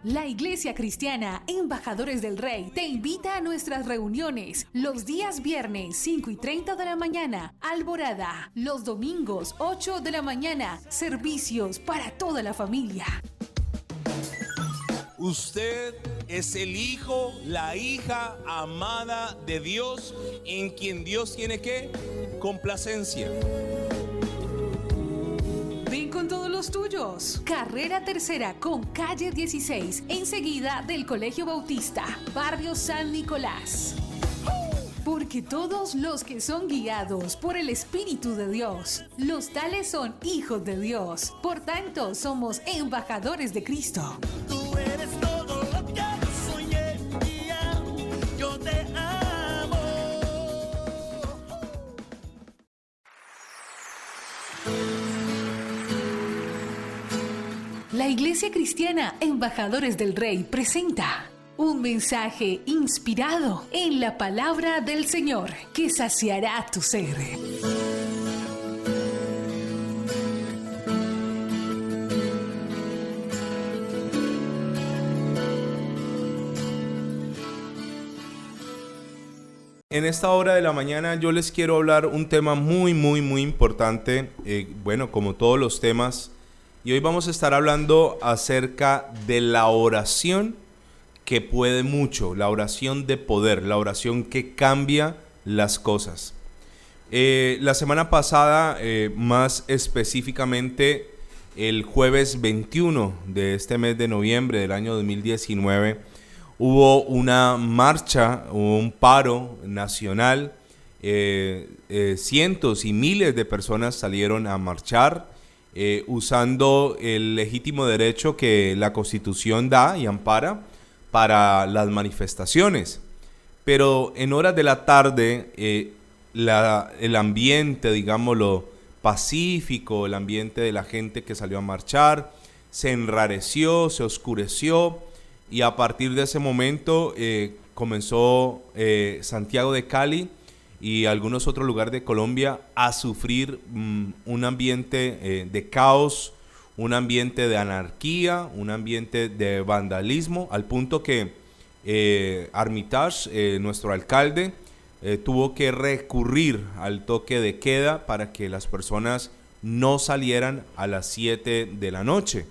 La Iglesia Cristiana Embajadores del Rey te invita a nuestras reuniones los días viernes 5:30 de la mañana, Alborada, los domingos 8 de la mañana, servicios para toda la familia. Usted es el hijo, la hija amada de Dios, en quien Dios tiene ¿qué? Complacencia. Ven con todos los tuyos. Carrera Tercera con calle 16, enseguida del Colegio Bautista, barrio San Nicolás. Porque todos los que son guiados por el Espíritu de Dios, los tales son hijos de Dios. Por tanto, somos embajadores de Cristo. Tú eres todo lo que soñé, yo te amo. La Iglesia Cristiana Embajadores del Rey presenta un mensaje inspirado en la palabra del Señor que saciará tu ser. En esta hora de la mañana yo les quiero hablar un tema muy importante, como todos los temas. Y hoy vamos a estar hablando acerca de la oración que puede mucho, la oración de poder, la oración que cambia las cosas. La semana pasada, más específicamente el jueves 21 de este mes de noviembre del año 2019, hubo una marcha, un paro nacional. Cientos y miles de personas salieron a marchar, usando el legítimo derecho que la Constitución da y ampara para las manifestaciones. Pero en horas de la tarde, el ambiente, digámoslo, pacífico, el ambiente de la gente que salió a marchar, se enrareció, se oscureció, y a partir de ese momento comenzó Santiago de Cali y algunos otros lugares de Colombia a sufrir un ambiente de caos, un ambiente de anarquía, un ambiente de vandalismo, al punto que Armitage, nuestro alcalde, tuvo que recurrir al toque de queda para que las personas no salieran a las 7 de la noche.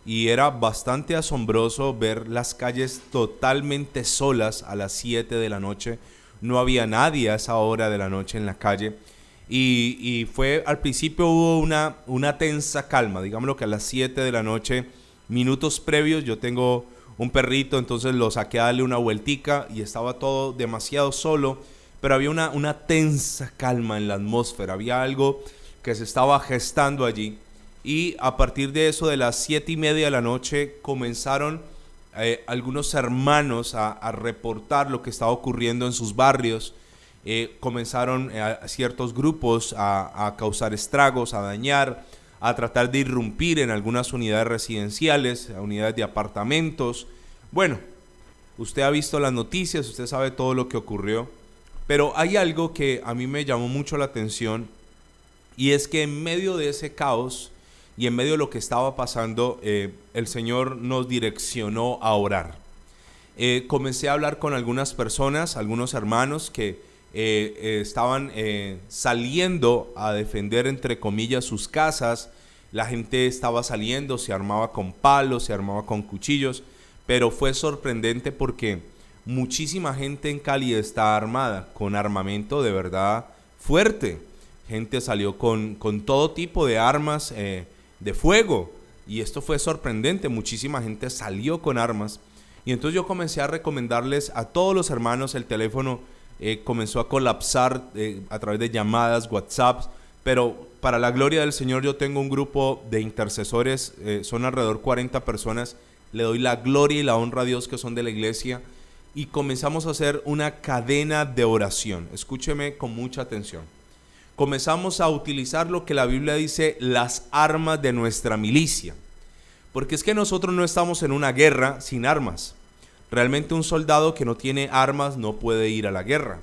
Y era bastante asombroso ver las calles totalmente solas a las 7 de la noche. No había nadie a esa hora de la noche en la calle. Y fue, al principio hubo una tensa calma. Digámoslo que a las 7 de la noche, minutos previos, yo tengo un perrito, entonces lo saqué a darle una vueltica y estaba todo demasiado solo. Pero había una tensa calma en la atmósfera. Había algo que se estaba gestando allí. Y a partir de eso, de las 7:30 de la noche, comenzaron algunos hermanos a reportar lo que estaba ocurriendo en sus barrios. Comenzaron ciertos grupos a causar estragos, a dañar, a tratar de irrumpir en algunas unidades residenciales, unidades de apartamentos. Bueno, usted ha visto las noticias, usted sabe todo lo que ocurrió, pero hay algo que a mí me llamó mucho la atención, y es que en medio de ese caos y en medio de lo que estaba pasando, el Señor nos direccionó a orar. Comencé a hablar con algunas personas, algunos hermanos que estaban saliendo a defender, entre comillas, sus casas. La gente estaba saliendo, se armaba con palos, se armaba con cuchillos, pero fue sorprendente porque muchísima gente en Cali está armada, con armamento de verdad fuerte. Gente salió con todo tipo de armas de fuego, y esto fue sorprendente. Muchísima gente salió con armas, y entonces yo comencé a recomendarles a todos los hermanos. El teléfono comenzó a colapsar a través de llamadas, WhatsApp, pero para la gloria del Señor yo tengo un grupo de intercesores, son alrededor 40 personas. Le doy la gloria y la honra a Dios, que son de la iglesia, y comenzamos a hacer una cadena de oración. Escúcheme con mucha atención. Comenzamos a utilizar lo que la Biblia dice, las armas de nuestra milicia. Porque es que nosotros no estamos en una guerra sin armas. Realmente un soldado que no tiene armas no puede ir a la guerra.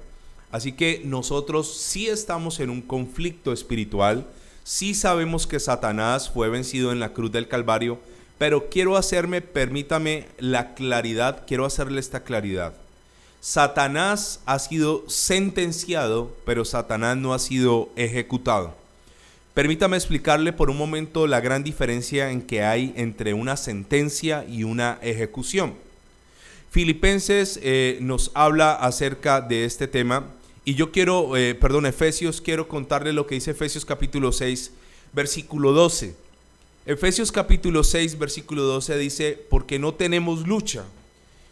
Así que nosotros sí estamos en un conflicto espiritual. Sí sabemos que Satanás fue vencido en la cruz del Calvario, pero permítame la claridad, quiero hacerle esta claridad. Satanás ha sido sentenciado, pero Satanás no ha sido ejecutado. Permítame explicarle por un momento la gran diferencia en que hay entre una sentencia y una ejecución. Filipenses nos habla acerca de este tema y yo Efesios, quiero contarle lo que dice Efesios capítulo 6, versículo 12. Efesios capítulo 6, versículo 12 dice, porque no tenemos lucha.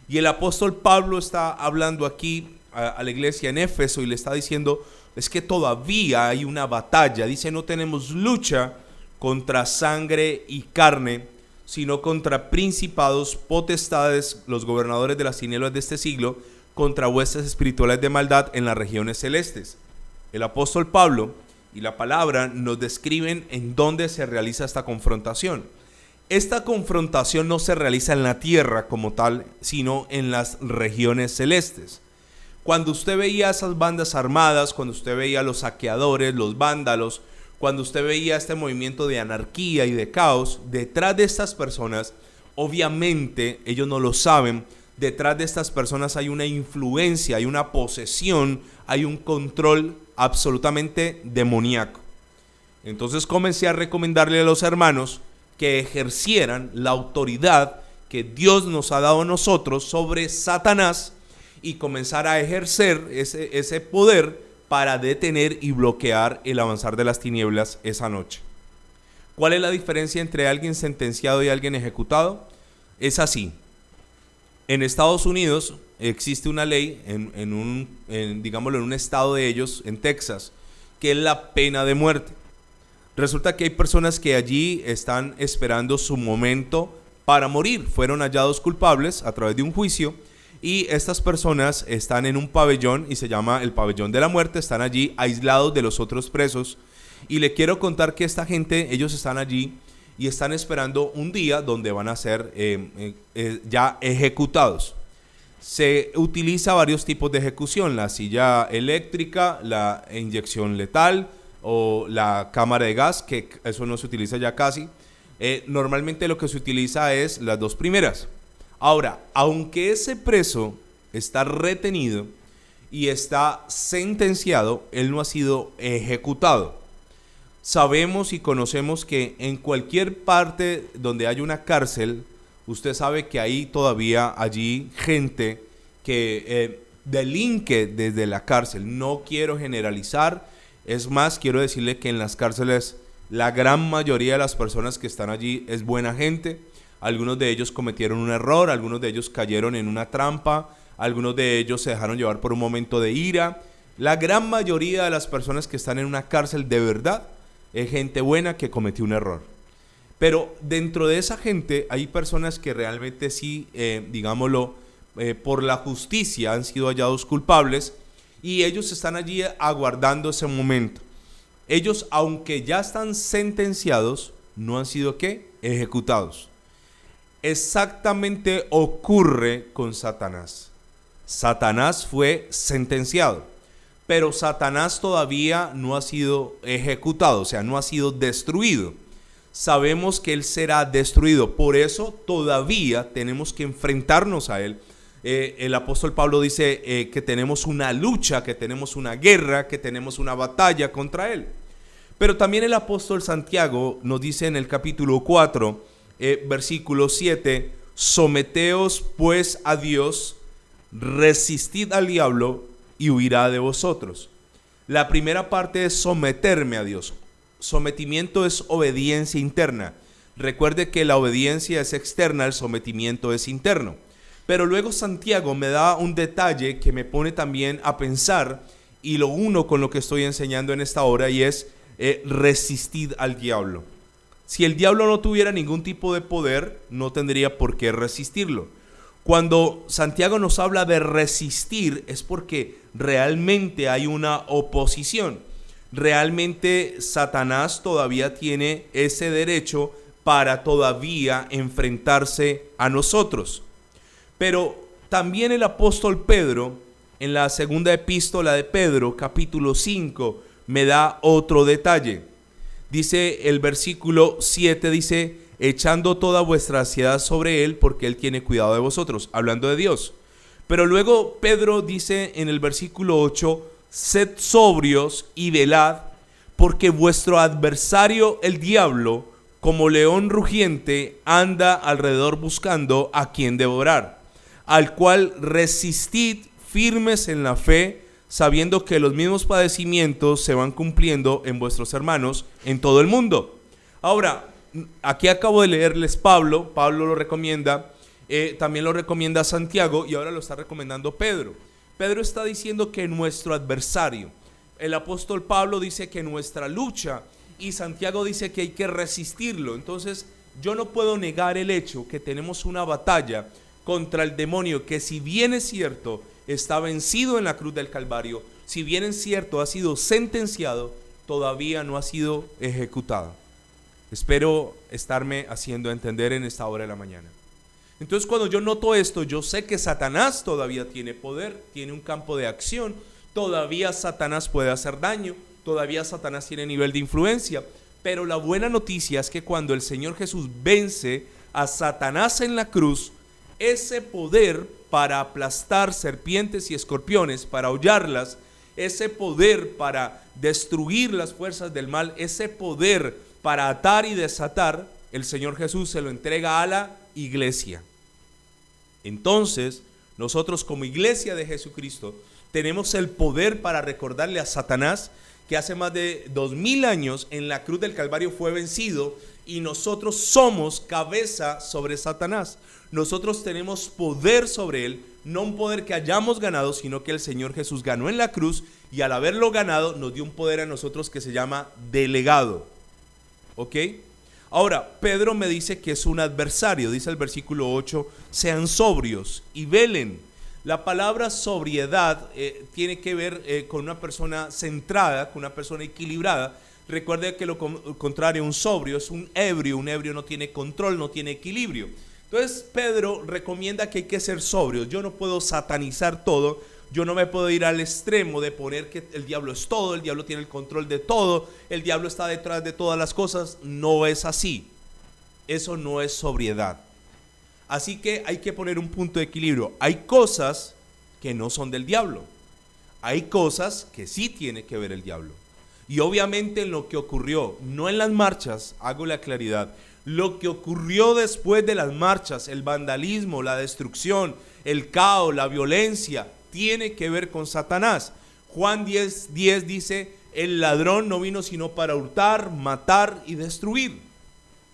Y el apóstol Pablo está hablando aquí a la iglesia en Éfeso y le está diciendo, es que todavía hay una batalla. Dice, no tenemos lucha contra sangre y carne, sino contra principados, potestades, los gobernadores de las tinieblas de este siglo, contra huestes espirituales de maldad en las regiones celestes. El apóstol Pablo y la palabra nos describen en dónde se realiza esta confrontación. Esta confrontación no se realiza en la tierra como tal, sino en las regiones celestes. Cuando usted veía esas bandas armadas, cuando usted veía los saqueadores, los vándalos, cuando usted veía este movimiento de anarquía y de caos, detrás de estas personas, obviamente ellos no lo saben, detrás de estas personas hay una influencia, hay una posesión, hay un control absolutamente demoníaco. Entonces comencé a recomendarle a los hermanos que ejercieran la autoridad que Dios nos ha dado a nosotros sobre Satanás y comenzar a ejercer ese poder para detener y bloquear el avanzar de las tinieblas esa noche. ¿Cuál es la diferencia entre alguien sentenciado y alguien ejecutado? Es así. En Estados Unidos existe una ley, digámoslo, en un estado de ellos, en Texas, que es la pena de muerte. Resulta que hay personas que allí están esperando su momento para morir. Fueron hallados culpables a través de un juicio y estas personas están en un pabellón y se llama el pabellón de la muerte. Están allí aislados de los otros presos y le quiero contar que esta gente, ellos están allí y están esperando un día donde van a ser ya ejecutados. Se utiliza varios tipos de ejecución, la silla eléctrica, la inyección letal o la cámara de gas, que eso no se utiliza ya casi. Normalmente lo que se utiliza es las dos primeras. Ahora, aunque ese preso está retenido y está sentenciado, él no ha sido ejecutado. Sabemos y conocemos que en cualquier parte donde hay una cárcel, usted sabe que hay todavía allí gente que delinque desde la cárcel. No quiero generalizar, es más, quiero decirle que en las cárceles la gran mayoría de las personas que están allí es buena gente. Algunos de ellos cometieron un error, algunos de ellos cayeron en una trampa, algunos de ellos se dejaron llevar por un momento de ira. La gran mayoría de las personas que están en una cárcel de verdad es gente buena que cometió un error. Pero dentro de esa gente hay personas que realmente sí, digámoslo, por la justicia han sido hallados culpables y ellos están allí aguardando ese momento. Ellos, aunque ya están sentenciados, no han sido ¿qué? Ejecutados. Exactamente ocurre con Satanás. Satanás fue sentenciado, pero Satanás todavía no ha sido ejecutado, o sea, no ha sido destruido. Sabemos que él será destruido, por eso todavía tenemos que enfrentarnos a él. El apóstol Pablo dice que tenemos una lucha, que tenemos una guerra, que tenemos una batalla contra él. Pero también el apóstol Santiago nos dice en el capítulo 4, versículo 7, someteos pues a Dios, resistid al diablo y huirá de vosotros. La primera parte es someterme a Dios. Sometimiento es obediencia interna. Recuerde que la obediencia es externa, el sometimiento es interno. Pero luego Santiago me da un detalle que me pone también a pensar y lo uno con lo que estoy enseñando en esta hora y es resistid al diablo. Si el diablo no tuviera ningún tipo de poder, no tendría por qué resistirlo. Cuando Santiago nos habla de resistir es porque realmente hay una oposición. Realmente Satanás todavía tiene ese derecho para todavía enfrentarse a nosotros. Pero también el apóstol Pedro, en la segunda epístola de Pedro, capítulo 5, me da otro detalle. Dice el versículo 7, dice, echando toda vuestra ansiedad sobre Él, porque Él tiene cuidado de vosotros, hablando de Dios. Pero luego Pedro dice en el versículo 8, sed sobrios y velad, porque vuestro adversario el diablo, como león rugiente, anda alrededor buscando a quien devorar, al cual resistid firmes en la fe, sabiendo que los mismos padecimientos se van cumpliendo en vuestros hermanos en todo el mundo. Ahora, aquí acabo de leerles Pablo lo recomienda, también lo recomienda Santiago y ahora lo está recomendando Pedro. Pedro está diciendo que nuestro adversario, el apóstol Pablo dice que nuestra lucha y Santiago dice que hay que resistirlo. Entonces yo no puedo negar el hecho que tenemos una batalla contra el demonio que, si bien es cierto, está vencido en la cruz del Calvario, si bien es cierto, ha sido sentenciado, todavía no ha sido ejecutado. Espero estarme haciendo entender en esta hora de la mañana. Entonces, cuando yo noto esto, yo sé que Satanás todavía tiene poder, tiene un campo de acción, todavía Satanás puede hacer daño, todavía Satanás tiene nivel de influencia, pero la buena noticia es que cuando el Señor Jesús vence a Satanás en la cruz, ese poder para aplastar serpientes y escorpiones, para hollarlas, ese poder para destruir las fuerzas del mal, ese poder para atar y desatar, el Señor Jesús se lo entrega a la iglesia. Entonces, nosotros como iglesia de Jesucristo tenemos el poder para recordarle a Satanás que hace más de 2000 años en la cruz del Calvario fue vencido y nosotros somos cabeza sobre Satanás. Nosotros tenemos poder sobre él, no un poder que hayamos ganado, sino que el Señor Jesús ganó en la cruz y al haberlo ganado nos dio un poder a nosotros que se llama delegado. ¿Ok? Ahora, Pedro me dice que es un adversario, dice el versículo 8, sean sobrios y velen. La palabra sobriedad tiene que ver con una persona centrada, con una persona equilibrada. Recuerde que lo contrario, un sobrio es un ebrio no tiene control, no tiene equilibrio. Entonces Pedro recomienda que hay que ser sobrios. Yo no puedo satanizar todo, yo no me puedo ir al extremo de poner que el diablo es todo, el diablo tiene el control de todo, el diablo está detrás de todas las cosas. No es así, eso no es sobriedad. Así que hay que poner un punto de equilibrio. Hay cosas que no son del diablo, hay cosas que sí tiene que ver el diablo. Y obviamente en lo que ocurrió, no en las marchas, hago la claridad, lo que ocurrió después de las marchas, el vandalismo, la destrucción, el caos, la violencia, tiene que ver con Satanás. Juan 10:10 dice, el ladrón no vino sino para hurtar, matar y destruir.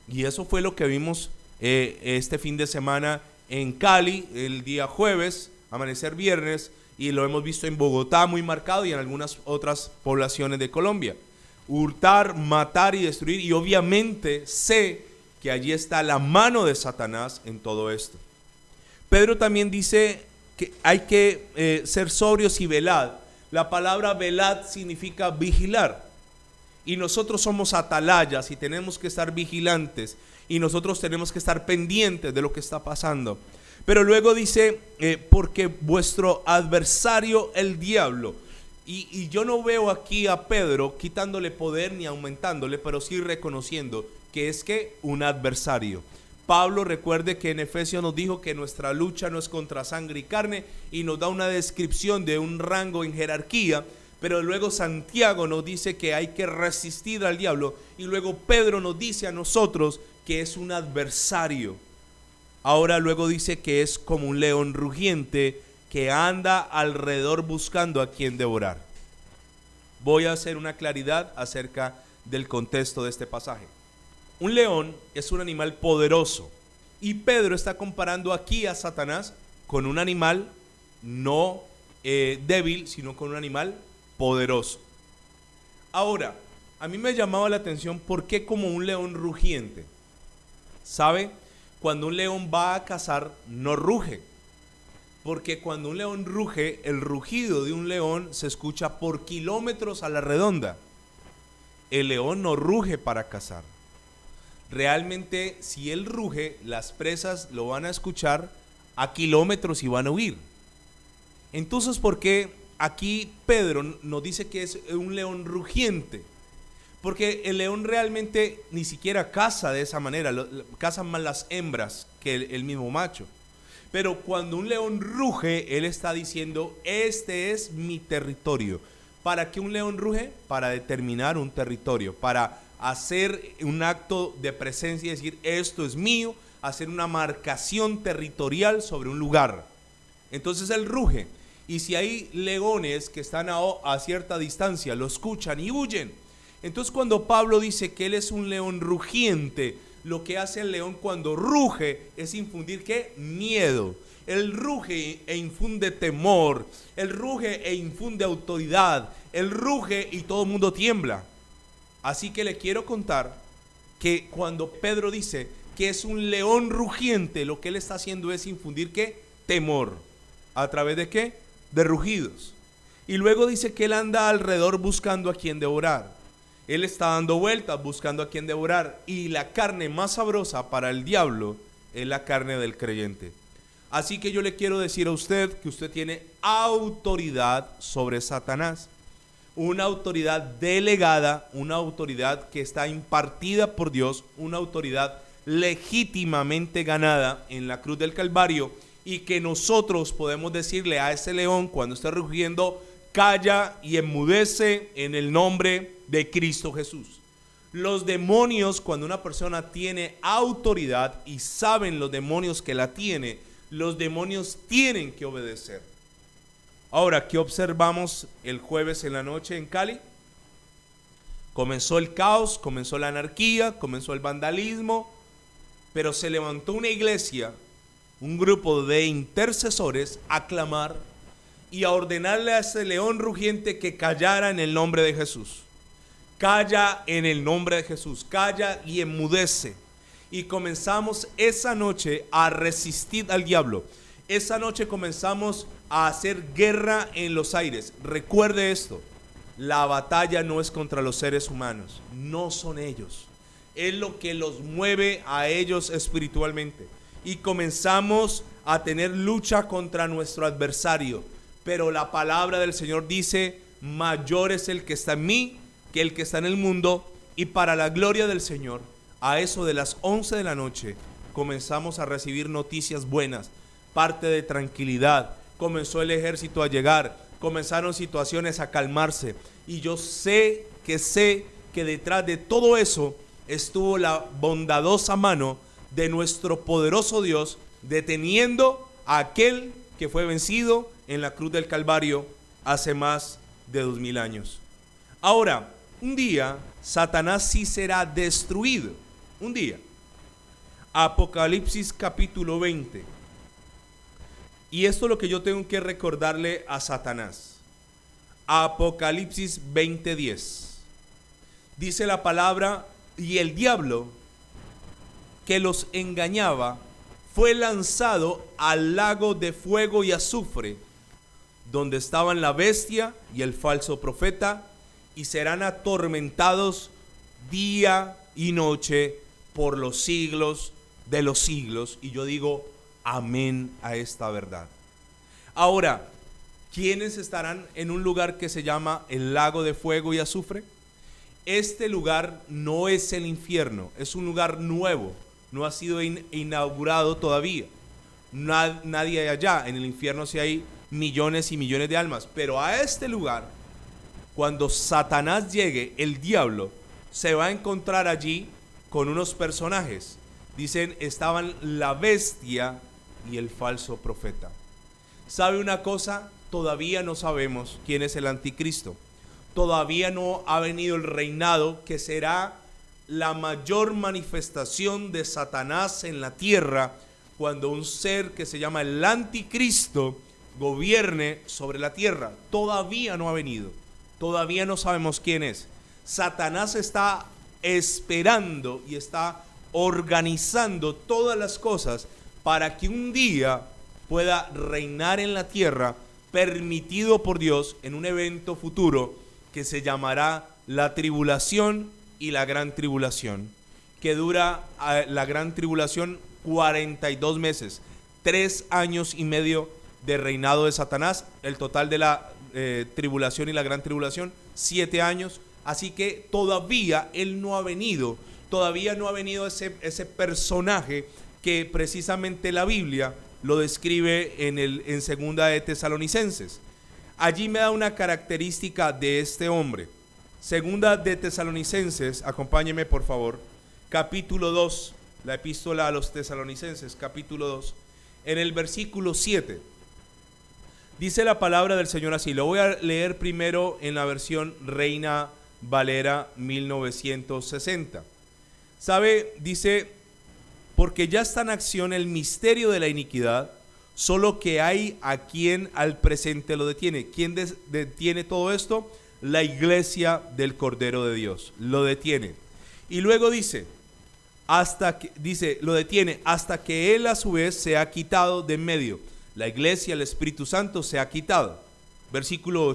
Y eso fue lo que vimos este fin de semana en Cali, el día jueves, amanecer viernes, y lo hemos visto en Bogotá muy marcado y en algunas otras poblaciones de Colombia. Hurtar, matar y destruir, y obviamente sé que allí está la mano de Satanás en todo esto. Pedro también dice que hay que ser sobrios y velad. La palabra velad significa vigilar, y nosotros somos atalayas y tenemos que estar vigilantes, y nosotros tenemos que estar pendientes de lo que está pasando. Pero luego dice, porque vuestro adversario el diablo, y yo no veo aquí a Pedro quitándole poder ni aumentándole, pero sí reconociendo que es que un adversario. Pablo, recuerde que en Efesios nos dijo que nuestra lucha no es contra sangre y carne, y nos da una descripción de un rango en jerarquía. Pero luego Santiago nos dice que hay que resistir al diablo, y luego Pedro nos dice a nosotros que es un adversario. Ahora luego dice que es como un león rugiente que anda alrededor buscando a quien devorar. Voy a hacer una claridad acerca del contexto de este pasaje. Un león es un animal poderoso, y Pedro está comparando aquí a Satanás con un animal no débil, sino con un animal poderoso. Ahora, a mí me llamaba la atención por qué como un león rugiente. ¿Sabe? Cuando un león va a cazar, no ruge, porque cuando un león ruge, el rugido de un león se escucha por kilómetros a la redonda. El león no ruge para cazar. Realmente, si él ruge, las presas lo van a escuchar a kilómetros y van a huir. Entonces, ¿por qué aquí Pedro nos dice que es un león rugiente? Porque el león realmente ni siquiera caza de esa manera, cazan más las hembras que el mismo macho. Pero cuando un león ruge, él está diciendo, este es mi territorio. ¿Para qué un león ruge? Para determinar un territorio, para hacer un acto de presencia y decir, esto es mío, hacer una marcación territorial sobre un lugar. Entonces él ruge. Y si hay leones que están a cierta distancia, lo escuchan y huyen. Entonces cuando Pablo dice que él es un león rugiente, lo que hace el león cuando ruge es infundir ¿qué? Miedo. Él ruge e infunde temor. Él ruge e infunde autoridad. Él ruge y todo el mundo tiembla. Así que le quiero contar que cuando Pedro dice que es un león rugiente, lo que él está haciendo es infundir ¿qué? Temor. ¿A través de qué? De rugidos. Y luego dice que él anda alrededor buscando a quien devorar. Él está dando vueltas buscando a quien devorar. Y la carne más sabrosa para el diablo es la carne del creyente. Así que yo le quiero decir a usted que usted tiene autoridad sobre Satanás. Una autoridad delegada, una autoridad que está impartida por Dios, una autoridad legítimamente ganada en la cruz del Calvario, y que nosotros podemos decirle a ese león cuando esté rugiendo, calla y enmudece en el nombre de Cristo Jesús. Los demonios, cuando una persona tiene autoridad y saben los demonios que la tiene, los demonios tienen que obedecer. Ahora, ¿qué observamos el jueves en la noche en Cali? Comenzó el caos, comenzó la anarquía, comenzó el vandalismo, pero se levantó una iglesia, un grupo de intercesores a clamar y a ordenarle a ese león rugiente que callara en el nombre de Jesús. Calla en el nombre de Jesús, calla y enmudece. Y comenzamos esa noche a resistir al diablo. Esa noche comenzamos a hacer guerra en los aires. Recuerde esto, la batalla no es contra los seres humanos, no son ellos. Es lo que los mueve a ellos espiritualmente. Y comenzamos a tener lucha contra nuestro adversario. Pero la palabra del Señor dice, mayor es el que está en mí que el que está en el mundo. Y para la gloria del Señor, a eso de las 11 de la noche, comenzamos a recibir noticias buenas, parte de tranquilidad. Comenzó el ejército a llegar, comenzaron situaciones a calmarse. Y yo sé que detrás de todo eso estuvo la bondadosa mano de nuestro poderoso Dios, deteniendo a aquel que fue vencido en la cruz del Calvario hace más de 2000 años. Ahora, un día Satanás sí será destruido. Un día. Apocalipsis capítulo 20. Y esto es lo que yo tengo que recordarle a Satanás. Apocalipsis 20:10. Dice la palabra, y el diablo que los engañaba fue lanzado al lago de fuego y azufre, donde estaban la bestia y el falso profeta, y serán atormentados día y noche por los siglos de los siglos. Y yo digo amén a esta verdad. Ahora, ¿quiénes estarán en un lugar que se llama el lago de fuego y azufre? Este lugar no es el infierno, es un lugar nuevo, no ha sido inaugurado todavía. Nadie hay allá. En el infierno sí hay millones y millones de almas, pero a este lugar, cuando Satanás llegue, el diablo se va a encontrar allí con unos personajes. Dicen, estaban la bestia y el falso profeta. ¿Sabe una cosa? Todavía no sabemos quién es el anticristo. Todavía no ha venido el reinado que será la mayor manifestación de Satanás en la tierra, cuando un ser que se llama el anticristo gobierne sobre la tierra. Todavía no ha venido. Todavía no sabemos quién es. Satanás está esperando y está organizando todas las cosas para que un día pueda reinar en la tierra, permitido por Dios en un evento futuro que se llamará la tribulación y la gran tribulación, que dura la gran tribulación 42 meses, 3 años y medio de reinado de Satanás. El total de la tribulación y la gran tribulación, 7 años. Así que todavía él no ha venido, todavía no ha venido ese personaje que precisamente la Biblia lo describe en Segunda de Tesalonicenses. Allí me da una característica de este hombre. Segunda de Tesalonicenses, acompáñeme por favor, capítulo 2, la epístola a los Tesalonicenses, capítulo 2, en el versículo 7. Dice la palabra del Señor así, lo voy a leer primero en la versión Reina Valera 1960. ¿Sabe? Dice, porque ya está en acción el misterio de la iniquidad, solo que hay a quien al presente lo detiene. ¿Quién detiene todo esto? La iglesia del Cordero de Dios, lo detiene. Y luego dice, lo detiene hasta que él a su vez se ha quitado de en medio. La iglesia, el Espíritu Santo se ha quitado. Versículo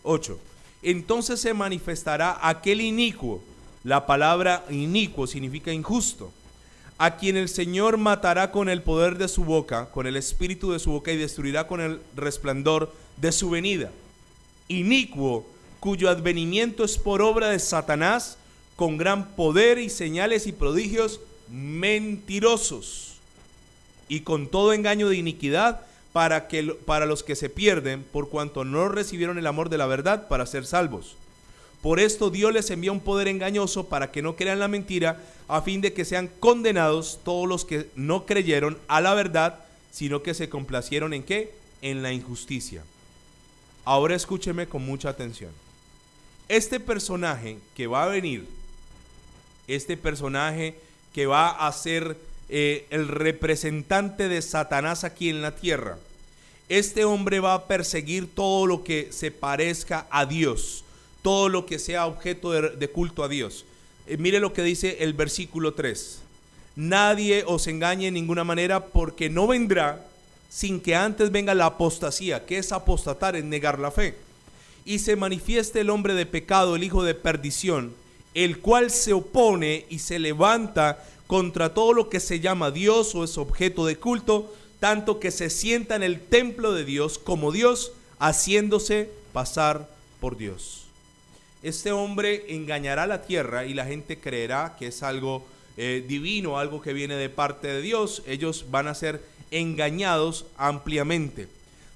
8. Entonces se manifestará aquel inicuo. La palabra inicuo significa injusto. A quien el Señor matará con el poder de su boca, con el espíritu de su boca, y destruirá con el resplandor de su venida. Inicuo, cuyo advenimiento es por obra de Satanás, con gran poder y señales y prodigios mentirosos, y con todo engaño de iniquidad, para los que se pierden, por cuanto no recibieron el amor de la verdad para ser salvos. Por esto Dios les envía un poder engañoso para que no crean la mentira, a fin de que sean condenados todos los que no creyeron a la verdad, sino que se complacieron ¿en qué? En la injusticia. Ahora escúcheme con mucha atención. Este personaje que va a venir, este personaje que va a ser el representante de Satanás aquí en la tierra, este hombre va a perseguir todo lo que se parezca a Dios, todo lo que sea objeto de culto a Dios. Mire lo que dice el versículo 3. Nadie os engañe en ninguna manera, porque no vendrá sin que antes venga la apostasía. ¿Qué es apostatar? Es negar la fe. Y se manifieste el hombre de pecado, el hijo de perdición, el cual se opone y se levanta contra todo lo que se llama Dios o es objeto de culto, tanto que se sienta en el templo de Dios como Dios, haciéndose pasar por Dios. Este hombre engañará a la tierra y la gente creerá que es algo divino, algo que viene de parte de Dios. Ellos van a ser engañados ampliamente.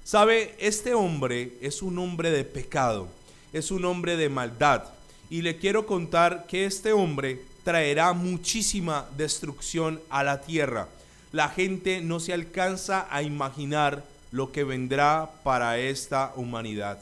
¿Sabe? Este hombre es un hombre de pecado, es un hombre de maldad. Y le quiero contar que este hombre traerá muchísima destrucción a la tierra. La gente no se alcanza a imaginar lo que vendrá para esta humanidad.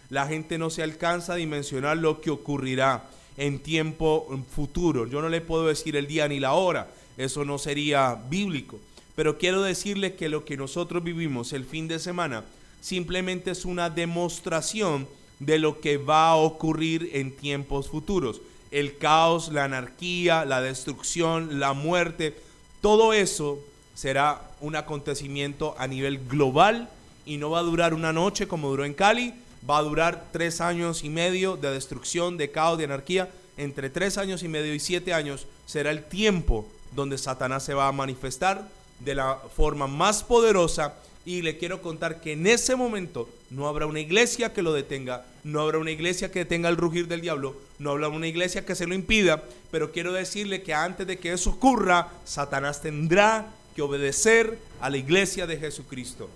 La gente no se alcanza a dimensionar lo que ocurrirá en tiempo futuro. Yo no le puedo decir el día ni la hora, eso no sería bíblico. Pero quiero decirle que lo que nosotros vivimos el fin de semana simplemente es una demostración de lo que va a ocurrir en tiempos futuros. El caos, la anarquía, la destrucción, la muerte, todo eso será un acontecimiento a nivel global y no va a durar una noche como duró en Cali, va a durar 3 años y medio de destrucción, de caos, de anarquía. Entre 3 años y medio y 7 años será el tiempo donde Satanás se va a manifestar de la forma más poderosa. Y le quiero contar que en ese momento no habrá una iglesia que lo detenga, no habrá una iglesia que detenga el rugir del diablo, no habrá una iglesia que se lo impida, pero quiero decirle que antes de que eso ocurra, Satanás tendrá que obedecer a la iglesia de Jesucristo.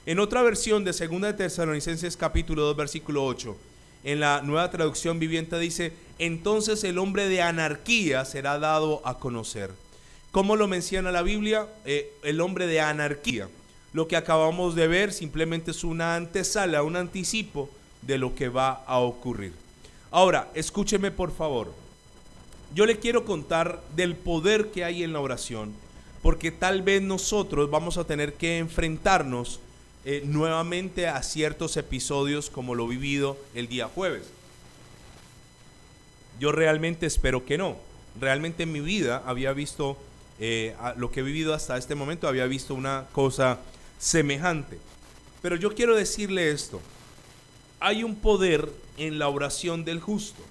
En otra versión de 2 de Tesalonicenses capítulo 2 versículo 8, en la Nueva Traducción Viviente dice, entonces el hombre de anarquía será dado a conocer. ¿Cómo lo menciona la Biblia? El hombre de anarquía. Lo que acabamos de ver simplemente es una antesala, un anticipo de lo que va a ocurrir. Ahora, escúcheme por favor. Yo le quiero contar del poder que hay en la oración, porque tal vez nosotros vamos a tener que enfrentarnos nuevamente a ciertos episodios como lo vivido el día jueves. Yo realmente espero que no. Realmente en mi vida había visto, lo que he vivido hasta este momento, había visto una cosa semejante. Pero yo quiero decirle esto: hay un poder en la oración del justo.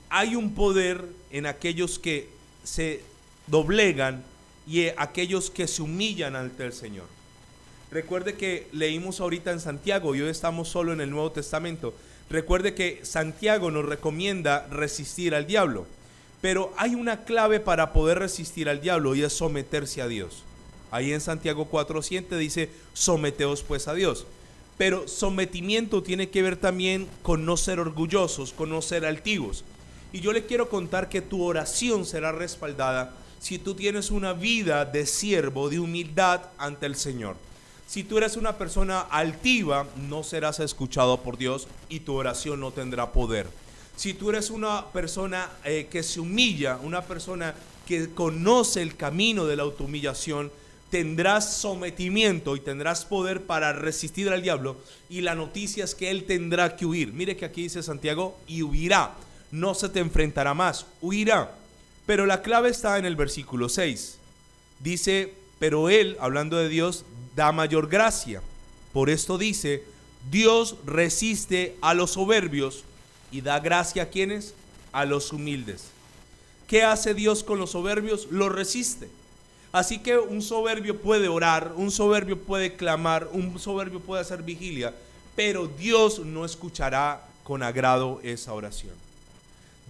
Hay un poder en aquellos que se doblegan y aquellos que se humillan ante el Señor. Recuerde que leímos ahorita en Santiago y hoy estamos solo en el Nuevo Testamento, Recuerde que Santiago nos recomienda resistir al diablo, pero hay una clave para poder resistir al diablo y es someterse a Dios. Ahí en Santiago 4:7 dice, someteos pues a Dios. Pero sometimiento tiene que ver también con no ser orgullosos, con no ser altivos. Y yo le quiero contar que tu oración será respaldada si tú tienes una vida de siervo, de humildad ante el Señor. Si tú eres una persona altiva, no serás escuchado por Dios y tu oración no tendrá poder. Si tú eres una persona que se humilla, una persona que conoce el camino de la autohumillación, tendrás sometimiento y tendrás poder para resistir al diablo, y la noticia es que él tendrá que huir. Mire que aquí dice Santiago, y huirá, no se te enfrentará más, huirá. Pero la clave está en el versículo 6. Dice, pero él, hablando de Dios, da mayor gracia. Por esto dice, Dios resiste a los soberbios y da gracia a quienes, a los humildes. ¿Qué hace Dios con los soberbios? Los resiste. Así que un soberbio puede orar, un soberbio puede clamar, un soberbio puede hacer vigilia, pero Dios no escuchará con agrado esa oración.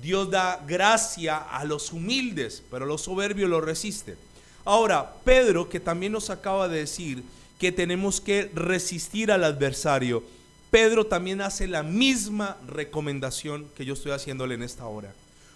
Dios da gracia a los humildes, pero los soberbios lo resiste. Ahora, Pedro, que también nos acaba de decir que tenemos que resistir al adversario, Pedro también hace la misma recomendación que yo estoy haciéndole en esta hora.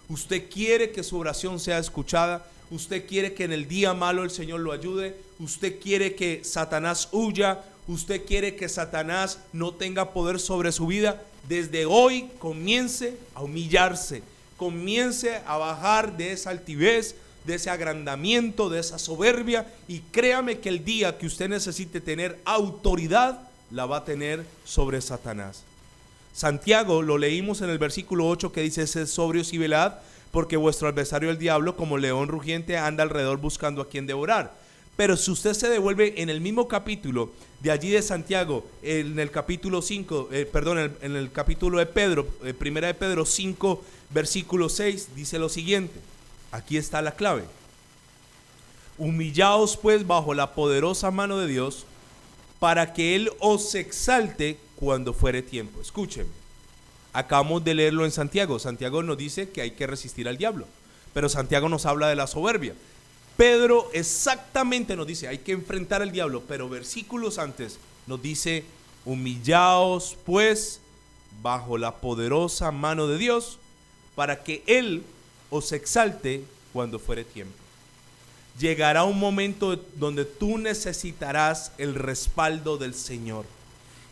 Usted quiere que su oración sea escuchada, usted quiere que en el día malo el Señor lo ayude, usted quiere que Satanás huya, usted quiere que Satanás no tenga poder sobre su vida. Desde hoy comience a humillarse, comience a bajar de esa altivez, de ese agrandamiento, de esa soberbia, y créame que el día que usted necesite tener autoridad, la va a tener sobre Satanás. Santiago, lo leímos en el versículo 8 que dice, sed sobrios y velad, porque vuestro adversario el diablo, como león rugiente, anda alrededor buscando a quien devorar. Pero si usted se devuelve en el mismo capítulo de allí de Santiago, en el capítulo 5, en el capítulo de Pedro, primera de Pedro 5, versículo 6, dice lo siguiente. Aquí está la clave. Humillaos pues bajo la poderosa mano de Dios, para que Él os exalte cuando fuere tiempo. Escúcheme, acabamos de leerlo en Santiago. Santiago nos dice que hay que resistir al diablo, pero Santiago nos habla de la soberbia. Pedro exactamente nos dice, hay que enfrentar al diablo, pero versículos antes nos dice, humillaos pues bajo la poderosa mano de Dios, para que Él os exalte cuando fuere tiempo. Llegará un momento donde tú necesitarás el respaldo del Señor.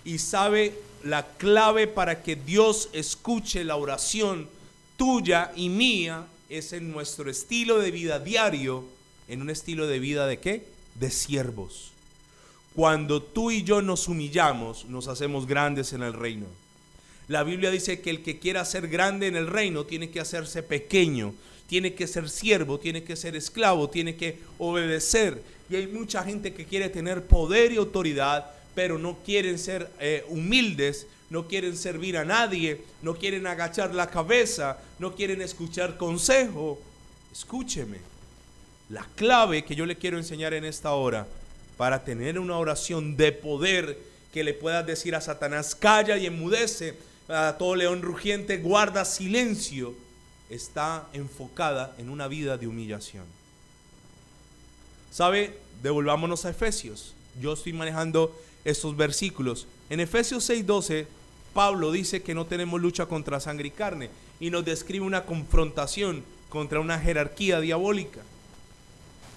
Y sabe, la clave para que Dios escuche la oración tuya y mía es en nuestro estilo de vida diario, en un estilo de vida ¿de qué? De siervos. Cuando tú y yo nos humillamos, nos hacemos grandes en el reino. La Biblia dice que el que quiera ser grande en el reino tiene que hacerse pequeño, tiene que ser siervo, tiene que ser esclavo, tiene que obedecer. Y hay mucha gente que quiere tener poder y autoridad, pero no quieren ser humildes, no quieren servir a nadie, no quieren agachar la cabeza, no quieren escuchar consejo. Escúcheme, la clave que yo le quiero enseñar en esta hora para tener una oración de poder que le puedas decir a Satanás, calla y enmudece, a todo león rugiente, guarda silencio, está enfocada en una vida de humillación. ¿Sabe? Devolvámonos a Efesios. Yo estoy manejando estos versículos. En Efesios 6:12, Pablo dice que no tenemos lucha contra sangre y carne y nos describe una confrontación contra una jerarquía diabólica.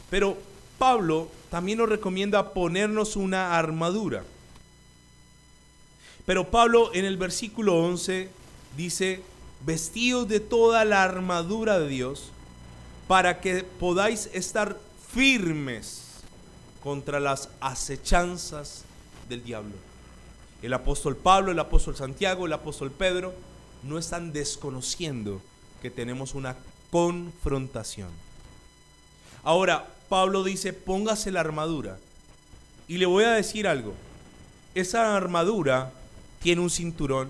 Pero Pablo también nos recomienda ponernos una armadura. Pero Pablo en el versículo 11 dice, vestidos de toda la armadura de Dios, para que podáis estar firmes contra las acechanzas del diablo. El apóstol Pablo, el apóstol Santiago, el apóstol Pedro no están desconociendo que tenemos una confrontación. Ahora, Pablo dice, póngase la armadura. Y le voy a decir algo. Esa armadura tiene un cinturón,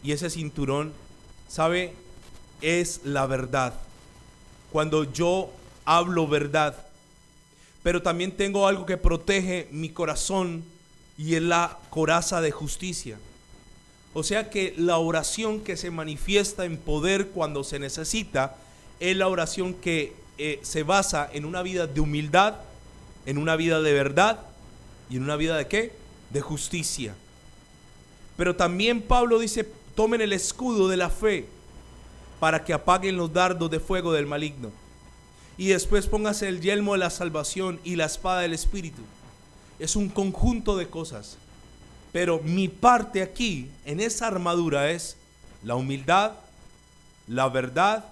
y ese cinturón, ¿sabe? Es la verdad. Cuando yo hablo verdad, pero también tengo algo que protege mi corazón, y es la coraza de justicia. O sea que la oración que se manifiesta en poder cuando se necesita es la oración que se basa en una vida de humildad, en una vida de verdad y en una vida de ¿qué? De justicia. Pero también Pablo dice, tomen el escudo de la fe para que apaguen los dardos de fuego del maligno. Y después póngase el yelmo de la salvación y la espada del Espíritu. Es un conjunto de cosas. Pero mi parte aquí, en esa armadura, es la humildad, la verdad,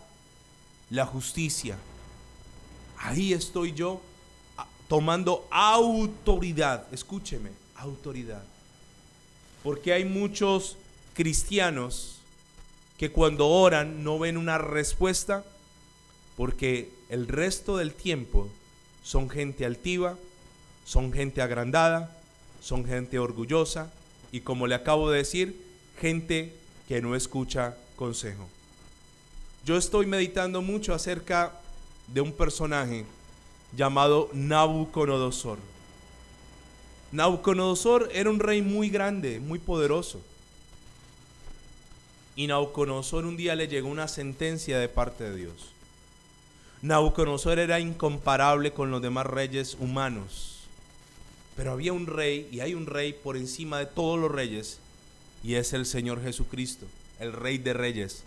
la justicia. Ahí estoy yo tomando autoridad. Escúcheme, autoridad. Porque hay muchos cristianos que cuando oran no ven una respuesta, porque el resto del tiempo son gente altiva, son gente agrandada, son gente orgullosa y, como le acabo de decir, gente que no escucha consejo. Yo estoy meditando mucho acerca de un personaje llamado Nabucodonosor. Nabucodonosor era un rey muy grande, muy poderoso. Y Nabucodonosor un día le llegó una sentencia de parte de Dios. Nabucodonosor era incomparable con los demás reyes humanos. Pero había un rey, y hay un rey por encima de todos los reyes, y es el Señor Jesucristo, el Rey de Reyes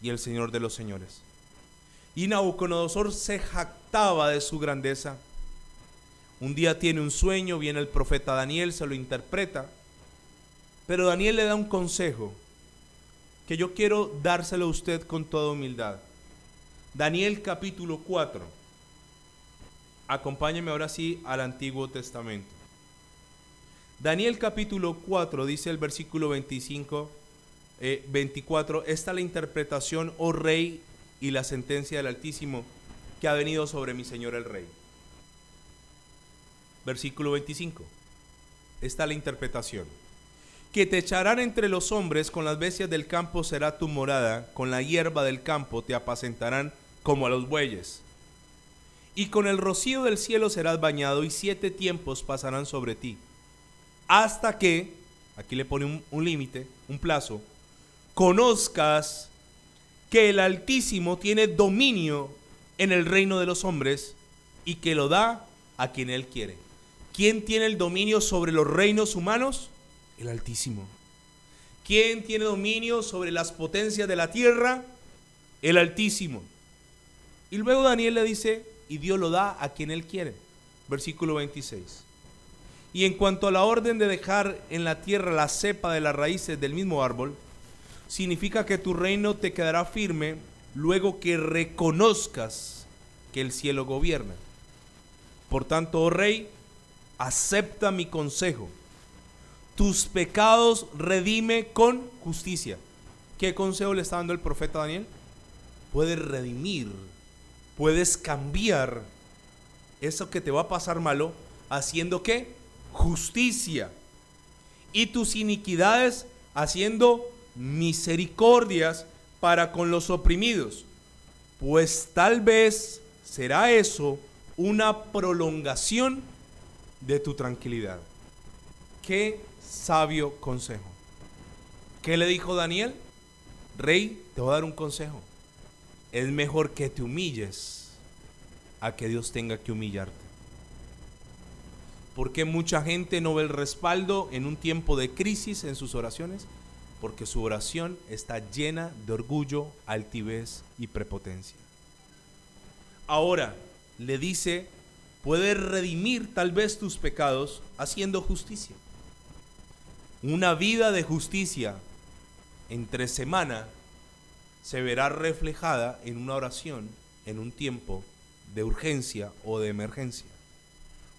y el Señor de los Señores. Y Nabucodonosor se jactaba de su grandeza. Un día tiene un sueño, viene el profeta Daniel, se lo interpreta, pero Daniel le da un consejo que yo quiero dárselo a usted con toda humildad. Daniel capítulo 4. Acompáñeme ahora sí al Antiguo Testamento. Daniel capítulo 4 dice el versículo 24, esta es la interpretación, oh rey, y la sentencia del Altísimo que ha venido sobre mi señor el rey. Versículo 25, esta es la interpretación. Que te echarán entre los hombres, con las bestias del campo será tu morada, con la hierba del campo te apacentarán como a los bueyes. Y con el rocío del cielo serás bañado, y 7 tiempos pasarán sobre ti, hasta que, aquí le pone un límite, un plazo, conozcas que el Altísimo tiene dominio en el reino de los hombres y que lo da a quien Él quiere. ¿Quién tiene el dominio sobre los reinos humanos? El Altísimo. ¿Quién tiene dominio sobre las potencias de la tierra? El Altísimo. Y luego Daniel le dice, y Dios lo da a quien Él quiere. Versículo 26. Y en cuanto a la orden de dejar en la tierra la cepa de las raíces del mismo árbol, significa que tu reino te quedará firme luego que reconozcas que el cielo gobierna. Por tanto, oh rey, acepta mi consejo. Tus pecados redime con justicia. ¿Qué consejo le está dando el profeta Daniel? Puedes redimir, puedes cambiar eso que te va a pasar malo, haciendo ¿qué? Justicia. Y tus iniquidades haciendo misericordias para con los oprimidos. Pues tal vez será eso una prolongación de tu tranquilidad. Qué sabio consejo. ¿Qué le dijo Daniel? Rey, te voy a dar un consejo. Es mejor que te humilles a que Dios tenga que humillarte. ¿Por qué mucha gente no ve el respaldo en un tiempo de crisis en sus oraciones? Porque su oración está llena de orgullo, altivez y prepotencia. Ahora le dice, puedes redimir tal vez tus pecados haciendo justicia. Una vida de justicia entre semana se verá reflejada en una oración en un tiempo de urgencia o de emergencia.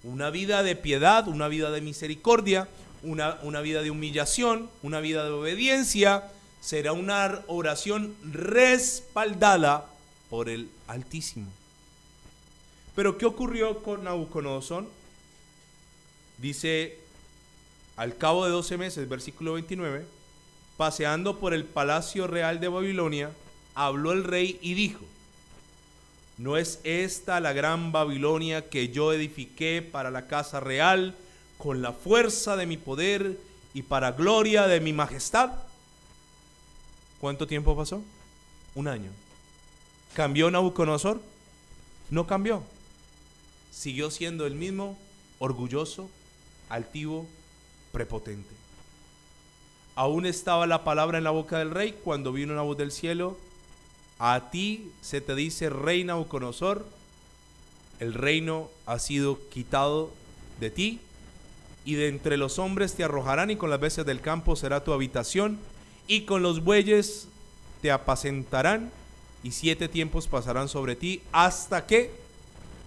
Una vida de piedad, una vida de misericordia, una vida de humillación, una vida de obediencia, será una oración respaldada por el Altísimo. Pero ¿qué ocurrió con Nabucodonosor? Dice, al cabo de 12 meses, versículo 29, paseando por el palacio real de Babilonia, habló el rey y dijo, ¿no es esta la gran Babilonia que yo edifiqué para la casa real con la fuerza de mi poder y para gloria de mi majestad? ¿Cuánto tiempo pasó? Un año. ¿Cambió Nabucodonosor? No cambió. Siguió siendo el mismo, orgulloso, altivo, prepotente. Aún estaba la palabra en la boca del rey cuando vino una voz del cielo: a ti se te dice, rey Nabucodonosor, el reino ha sido quitado de ti, y de entre los hombres te arrojarán, y con las bestias del campo será tu habitación, y con los bueyes te apacentarán, y 7 tiempos pasarán sobre ti, hasta que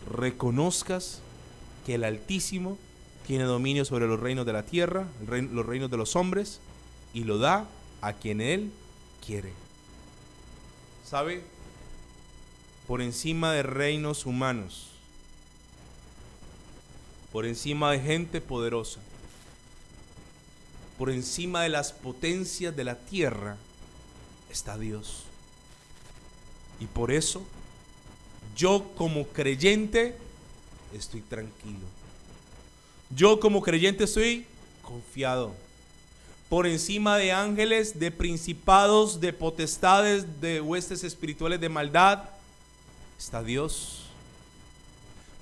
reconozcas que el Altísimo tiene dominio sobre los reinos de la tierra, los reinos de los hombres, y lo da a quien Él quiere. ¿Sabe? Por encima de reinos humanos, por encima de gente poderosa, por encima de las potencias de la tierra, está Dios. Y por eso, yo como creyente estoy tranquilo. Yo como creyente estoy confiado. Por encima de ángeles, de principados, de potestades, de huestes espirituales de maldad, está Dios.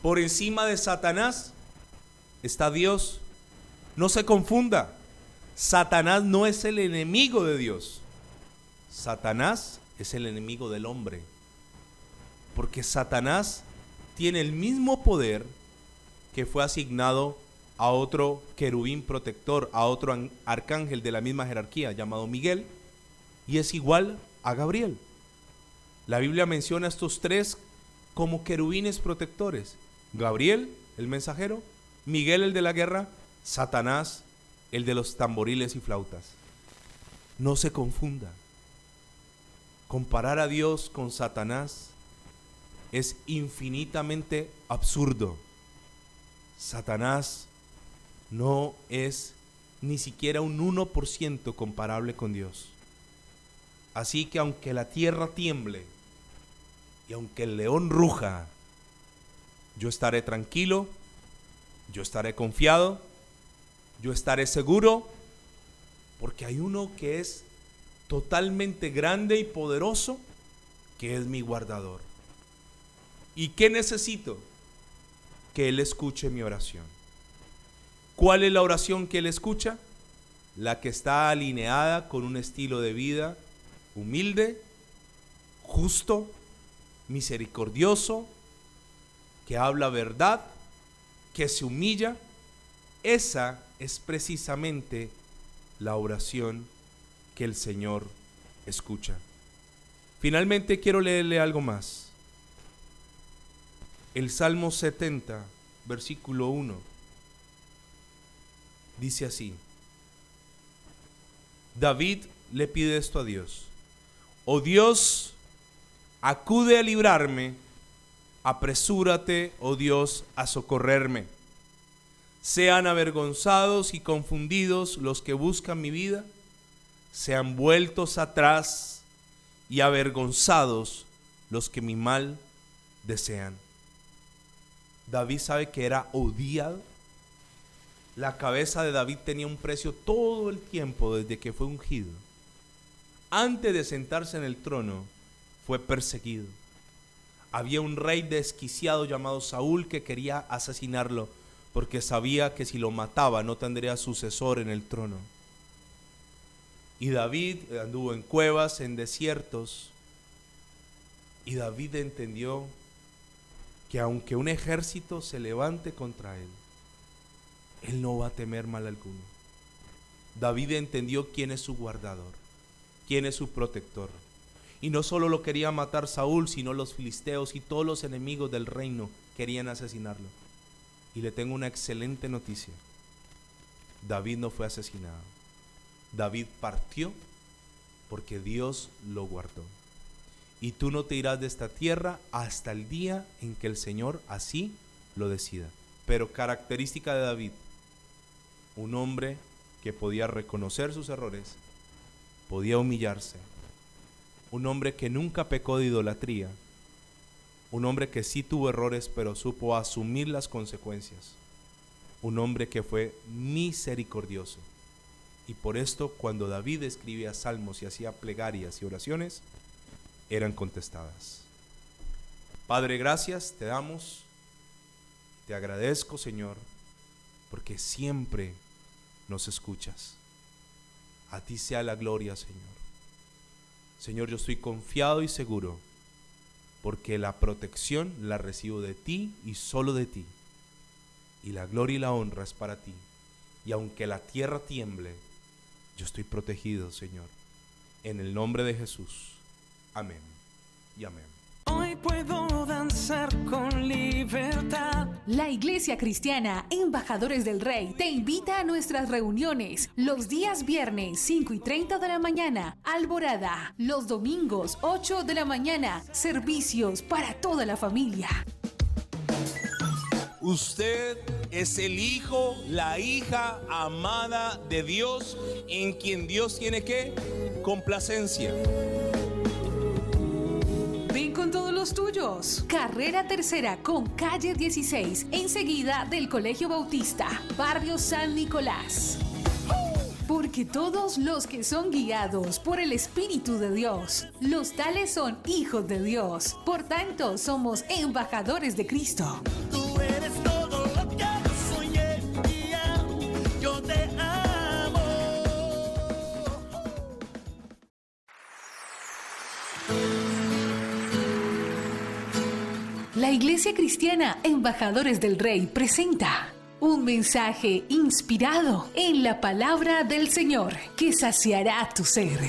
Por encima de Satanás está Dios. No se confunda. Satanás no es el enemigo de Dios. Satanás es el enemigo del hombre. Porque Satanás tiene el mismo poder que fue asignado a otro querubín protector, a otro arcángel de la misma jerarquía llamado Miguel, y es igual a Gabriel. La Biblia menciona a estos tres como querubines protectores: Gabriel, el mensajero; Miguel, el de la guerra; Satanás, el de los tamboriles y flautas. No se confunda. Comparar a Dios con Satanás es infinitamente absurdo. Satanás no es ni siquiera un 1% comparable con Dios. Así que aunque la tierra tiemble y aunque el león ruja, yo estaré tranquilo, yo estaré confiado, yo estaré seguro, porque hay uno que es totalmente grande y poderoso, que es mi guardador. ¿Y qué necesito? Que Él escuche mi oración. ¿Cuál es la oración que Él escucha? La que está alineada con un estilo de vida humilde, justo, misericordioso, que habla verdad, que se humilla. Esa es precisamente la oración que el Señor escucha. Finalmente quiero leerle algo más. El Salmo 70, versículo 1, dice así: David le pide esto a Dios: oh Dios, acude a librarme, apresúrate, oh Dios, a socorrerme. Sean avergonzados y confundidos los que buscan mi vida, sean vueltos atrás y avergonzados los que mi mal desean. David sabe que era odiado. La cabeza de David tenía un precio todo el tiempo desde que fue ungido. Antes de sentarse en el trono, fue perseguido. Había un rey desquiciado llamado Saúl que quería asesinarlo, porque sabía que si lo mataba no tendría sucesor en el trono. Y David anduvo en cuevas, en desiertos, y David entendió que aunque un ejército se levante contra él, él no va a temer mal alguno. David entendió quién es su guardador, quién es su protector. Y no solo lo quería matar Saúl, sino los filisteos y todos los enemigos del reino querían asesinarlo. Y le tengo una excelente noticia: David no fue asesinado. David partió porque Dios lo guardó. Y tú no te irás de esta tierra hasta el día en que el Señor así lo decida. Pero característica de David: un hombre que podía reconocer sus errores, podía humillarse, un hombre que nunca pecó de idolatría, un hombre que sí tuvo errores pero supo asumir las consecuencias, un hombre que fue misericordioso Y por esto, cuando David escribía salmos y hacía plegarias y oraciones, eran contestadas. Padre, gracias te damos, te agradezco, Señor, porque siempre nos escuchas. A ti sea la gloria, Señor. Señor, yo estoy confiado y seguro, porque la protección la recibo de ti y solo de ti. Y la gloria y la honra es para ti. Y aunque la tierra tiemble, yo estoy protegido, Señor. En el nombre de Jesús. Amén y amén. Hoy puedo danzar con libertad. La Iglesia Cristiana Embajadores del Rey te invita a nuestras reuniones los días viernes 5:30 de la mañana, Alborada, los domingos 8 de la mañana, servicios para toda la familia. Usted es el hijo, la hija amada de Dios, en quien Dios tiene ¿qué? Complacencia. Ven con todos los tuyos. Carrera Tercera con calle 16, enseguida del Colegio Bautista, barrio San Nicolás. Porque todos los que son guiados por el Espíritu de Dios, los tales son hijos de Dios. Por tanto, somos embajadores de Cristo. Tú eres todo lo que yo soñé, mía. Yo te amo. La Iglesia Cristiana Embajadores del Rey presenta un mensaje inspirado en la palabra del Señor que saciará tu ser.